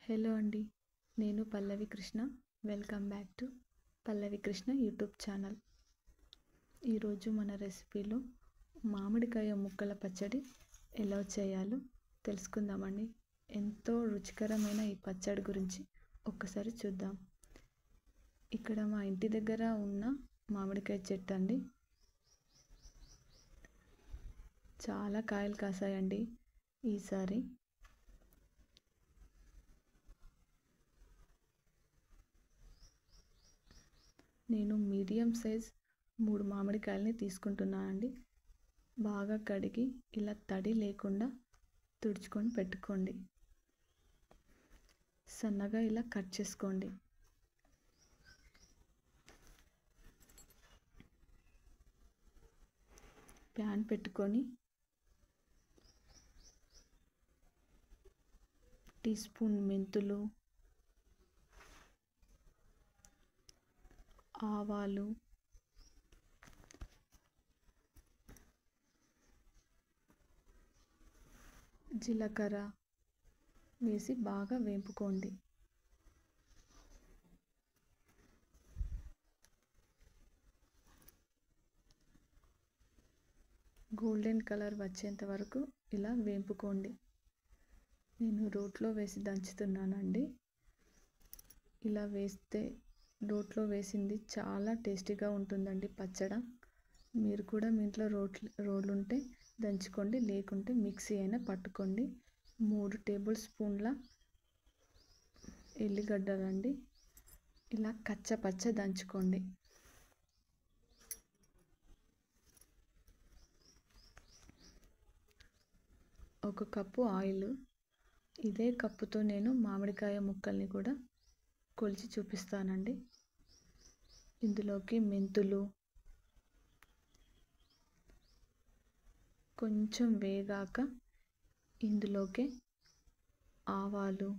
Hello అండి, నేను Pallavi Krishna. Welcome back to Pallavi Krishna YouTube channel. ఈరోజు మన రెసిపీలో మామిడికాయ ముక్కల పచ్చడి ఎలా చేయాలో తెలుసుకుందామండి. ఎంతో రుచికరమైన ఈ పచ్చడి గురించి ఒక్కసారి చూద్దాం. ఇక్కడ మా ఇంటి దగ్గర ఉన్న మామిడికాయ చెట్టు అండి. చాలా కాయలు కాసాయండి ఈసారి. నేను మీడియం సైజ్ 3 మామిడికాయలని తీసుకుంటున్నానండి. బాగా కడిగి ఇలా తడి లేకుండా తుడుచుకొని పెట్టుకోండి. సన్నగా ఇలా కట్ చేసుకోండి. ప్యాన్ పెట్టుకొని టీ స్పూన్ మెంతులు, ఆవాలు, జీలకర్ర వేసి బాగా వేపుకోండి. గోల్డెన్ కలర్ వచ్చేంత వరకు ఇలా వేపుకోండి. నేను రోట్లో వేసి దంచుతున్నానండి. ఇలా వేస్తే రోట్లో వేసింది చాలా టేస్టీగా ఉంటుందండి పచ్చడి. మీరు కూడా మీ ఇంట్లో రోలు ఉంటే దంచుకోండి, లేకుంటే మిక్సీ అయినా పట్టుకోండి. 3 టేబుల్ స్పూన్ల ఎల్లిగడ్డలండి. ఇలా కచ్చపచ్చ దంచుకోండి. ఒక కప్పు ఆయిల్. ఇదే కప్పుతో నేను మామిడికాయ ముక్కల్ని కూడా కొలిచి చూపిస్తానండి. ఇందులోకి మెంతులు కొంచెం వేగాక ఇందులోకి ఆవాలు,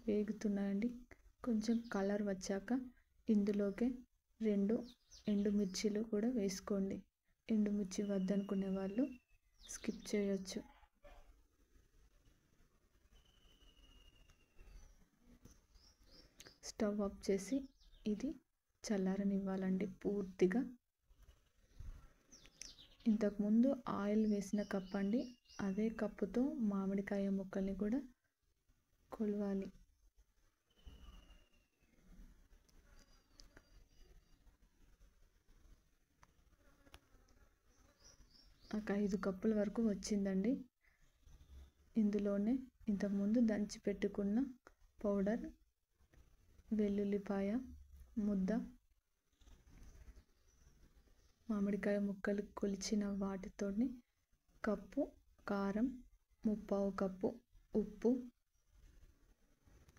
వేగుతున్నాయండి. కొంచెం కలర్ వచ్చాక ఇందులోకి 2 ఎండుమిర్చీలు కూడా వేసుకోండి. ఎండుమిర్చి వద్దనుకునే వాళ్ళు స్కిప్ చేయొచ్చు. స్టవ్ ఆఫ్ చేసి ఇది చల్లారనివ్వాలండి పూర్తిగా. ఇంతకుముందు ఆయిల్ వేసిన కప్ అండి, అదే కప్పుతో మామిడికాయ ముక్కల్ని కూడా కొలవాలి. ఒక 5 కప్పుల వరకు వచ్చిందండి. ఇందులోనే ఇంతకుముందు దంచి పెట్టుకున్న పౌడర్, వెల్లుల్లిపాయ ముద్ద, మామిడికాయ ముక్కలు కొలిచిన వాటితోని కప్పు కారం, 3/4 కప్పు ఉప్పు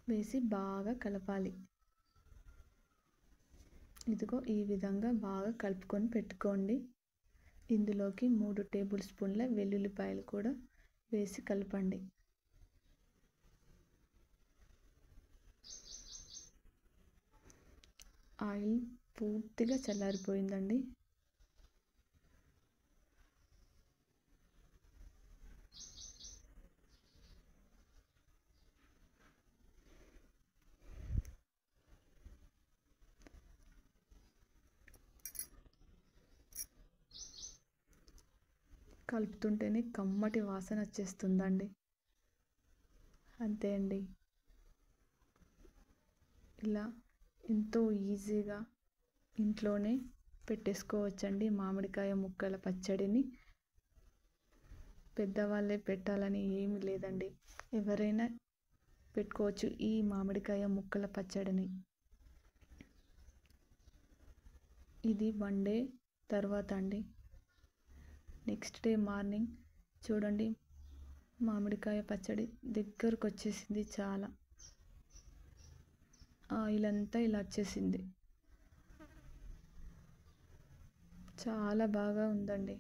వేసి బాగా కలపాలి. ఇదిగో ఈ విధంగా బాగా కలుపుకొని పెట్టుకోండి. ఇందులోకి 3 టేబుల్ స్పూన్ల వెల్లుల్లిపాయలు కూడా వేసి కలపండి. ఆయిల్ పూర్తిగా చల్లారిపోయిందండి. కలుపుతుంటేనే కమ్మటి వాసన వచ్చేస్తుందండి. అంతే అండి. ఇలా ఎంతో ఈజీగా ఇంట్లోనే పెట్టేసుకోవచ్చండి మామిడికాయ ముక్కల పచ్చడిని. పెద్దవాళ్ళే పెట్టాలని ఏమీ లేదండి, ఎవరైనా పెట్టుకోవచ్చు ఈ మామిడికాయ ముక్కల పచ్చడిని. ఇది 1 డే తర్వాత అండి. నెక్స్ట్ డే మార్నింగ్ చూడండి, మామిడికాయ పచ్చడి దగ్గరకు వచ్చేసింది. చాలా ఆయిల్ అంతా ఇలా వచ్చేసింది. చాలా బాగా ఉందండి.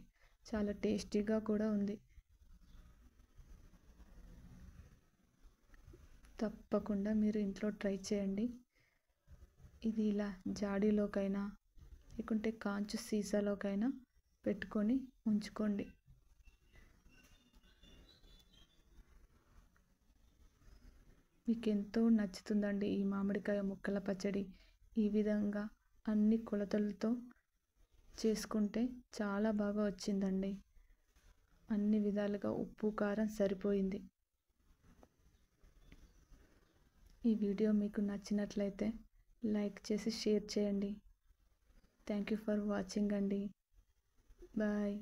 చాలా టేస్టీగా కూడా ఉంది. తప్పకుండా మీరు ఇంట్లో ట్రై చేయండి. ఇది ఇలా జాడీలోకైనా లేకుంటే కాంచు సీసాలోకైనా పెట్టుకొని ఉంచుకోండి. మీకు ఎంతో నచ్చుతుందండి ఈ మామిడికాయ ముక్కల పచ్చడి. ఈ విధంగా అన్ని కొలతలతో చేసుకుంటే చాలా బాగా వచ్చిందండి. అన్ని విధాలుగా ఉప్పు కారం సరిపోయింది. ఈ వీడియో మీకు నచ్చినట్లయితే లైక్ చేసి షేర్ చేయండి. థ్యాంక్ యూ ఫర్ వాచింగ్ అండి. బాయ్.